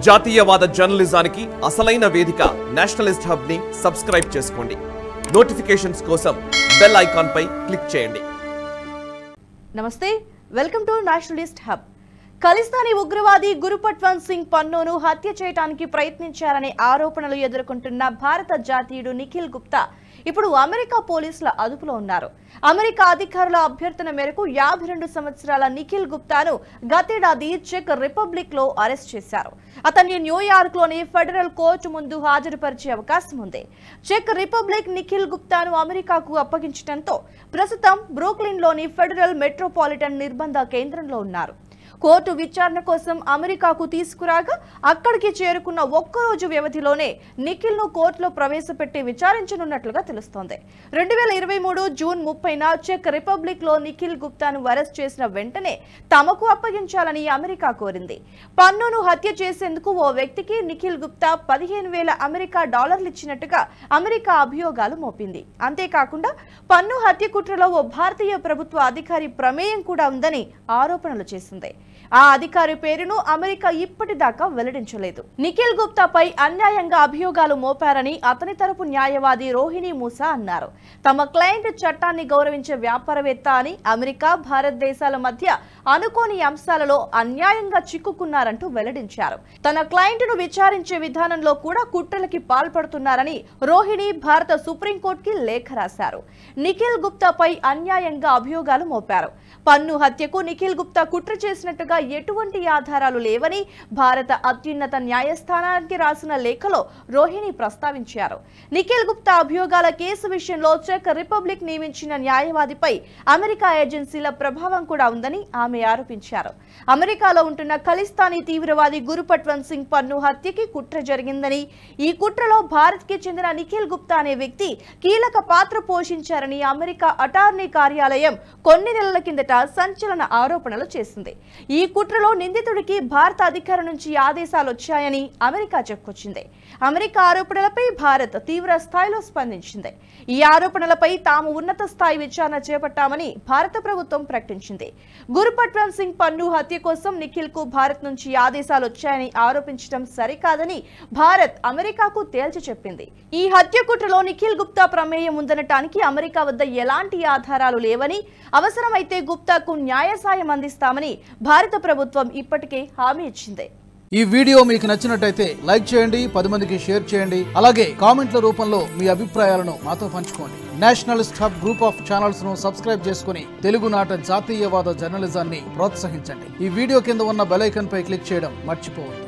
జాతీయవాద జర్నలిజానికి అసలైన వేదిక నేషనలిస్ట్ హబ్ ని సబ్స్క్రైబ్ చేసుకోండి. నోటిఫికేషన్స్ కోసం బెల్ ఐకాన్ పై క్లిక్ చేయండి. నమస్తే, welcome to Nationalist hub. Khalistani ఉగ్రవాది గురుపట్వంత్ సింగ్ పన్నోను హత్య చేయడానికి ప్రయత్నించారనే ఆరోపణలు ఎదుర్కొంటున్న భారత జాతీయుడు నిఖిల్ గుప్తా ఇప్పుడు అమెరికా పోలీసుల అదుపులో ఉన్నారు. అమెరికా అధికారుల అభ్యర్థన మేరకు 52 సంవత్సరాల నిఖిల్ గుప్తాను గతేడాది చెక్ రిపబ్లిక్ లో అరెస్ట్ చేశారు. అతన్ని న్యూయార్క్ లోని ఫెడరల్ కోర్టు ముందు హాజరుపరిచే అవకాశం ఉంది. చెక్ రిపబ్లిక్ నిఖిల్ గుప్తాను అమెరికాకు అప్పగించడంతో ప్రస్తుతం బ్రూక్లిన్ లోని ఫెడరల్ మెట్రోపాలిటన్ నిర్బంధ కేంద్రంలో ఉన్నారు. కోర్టు విచారణ కోసం అమెరికాకు తీసుకురాగా అక్కడికి చేరుకున్న ఒక్కరోజు వ్యవధిలోనే నిఖిల్ ను కోర్టులో ప్రవేశపెట్టి విచారించనున్నట్లుగా తెలుస్తోంది. 2023 జూన్ 30న చెక్ రిపబ్లిక్ లో నిఖిల్ గుప్తాను అరెస్ట్ చేసిన వెంటనే తమకు అప్పగించాలని అమెరికా కోరింది. పన్నును హత్య చేసేందుకు ఓ వ్యక్తికి నిఖిల్ గుప్తా 15,000 అమెరికా డాలర్లు ఇచ్చినట్టుగా అమెరికా అభియోగాలు మోపింది. అంతేకాకుండా పన్ను హత్య కుట్రలో ఓ భారతీయ ప్రభుత్వ అధికారి ప్రమేయం కూడా ఉందని ఆరోపణలు చేసింది. ఆ అధికారి పేరును అమెరికా ఇప్పటిదాకా వెల్లడించలేదు. నిఖిల్ గుప్తాపై అన్యాయంగా అభియోగాలు మోపారని అతని తరపు న్యాయవాది రోహిణి మూసా అన్నారు. తమ క్లయింట్ చట్టాన్ని గౌరవించే వ్యాపారవేత్త అని, అమెరికా భారతదేశాల మధ్య అనుకోని అంశాలలో అన్యాయంగా చిక్కుకున్నారంటూ వెల్లడించారు. తన క్లయింట్ను విచారించే విధానంలో కూడా కుట్రలకి పాల్పడుతున్నారని రోహిణి భారత సుప్రీంకోర్టుకి లేఖ రాశారు. నిఖిల్ గుప్తాపై అన్యాయంగా అభియోగాలు మోపారు. పన్ను హత్యకు నిఖిల్ గుప్తా కుట్ర చేసినట్టుగా ఎటువంటి ఆధారాలు లేవని భారత అత్యున్నత న్యాయస్థానానికి రాసిన లేఖలో రోహిణి ప్రస్తావించారు. నిఖిల్ గుప్తా అభియోగాల కేసు విషయంలో చెక్ రిపబ్లిక్ నియమించిన న్యాయవాదిపై అమెరికా ఏజెన్సీల ప్రభావం కూడా ఉందని ఆమె ఆరోపించారు. అమెరికాలో ఉంటున్న ఖలిస్తానీ తీవ్రవాది గురుపట్వంత్ సింగ్ పన్ను హత్యకి కుట్ర జరిగిందని, ఈ కుట్రలో భారత్ కి చెందిన నిఖిల్ గుప్తా అనే వ్యక్తి కీలక పాత్ర పోషించారని అమెరికా అటార్నీ కార్యాలయం కొన్ని నెలల కిందట సంచలన ఆరోపణలు చేసింది. ఈ కుట్రలో నిందితుడికి భారత అధికారం నుంచి ఆదేశాలు వచ్చాయని అమెరికా చెప్పుకొచ్చింది. అమెరికా ఆరోపణలపై భారత్ తీవ్ర స్థాయిలో స్పందించింది. ఈ ఆరోపణలపై తాము ఉన్నత స్థాయి విచారణ చేపట్టామని భారత ప్రభుత్వం ప్రకటించింది. గురుపట్వంత్ సింగ్ పన్ను హత్య కోసం నిఖిల్ కు భారత్ నుంచి ఆదేశాలు వచ్చాయని ఆరోపించడం సరికాదని భారత్ అమెరికాకు తేల్చి చెప్పింది. ఈ హత్య కుట్రలో నిఖిల్ గుప్తా ప్రమేయం ఉందనటానికి అమెరికా వద్ద ఎలాంటి ఆధారాలు లేవని, అవసరమైతే గుప్తాకు న్యాయ సాయం అందిస్తామని భారత ప్రభుత్వం ఇప్పటికే హామీ ఇచ్చింది. ఈ వీడియో మీకు నచ్చినట్టయితే లైక్ చేయండి, 10 మందికి షేర్ చేయండి. అలాగే కామెంట్ల రూపంలో మీ అభిప్రాయాలను మాతో పంచుకోండి. Nationalist hub group of channels ను సబ్స్క్రైబ్ చేసుకుని తెలుగునాట జాతీయవాద జర్నలిజాన్ని ప్రోత్సహించండి. ఈ వీడియో కింద ఉన్న బెల్ ఐకాన్ పై క్లిక్ చేయడం మర్చిపోవద్దు.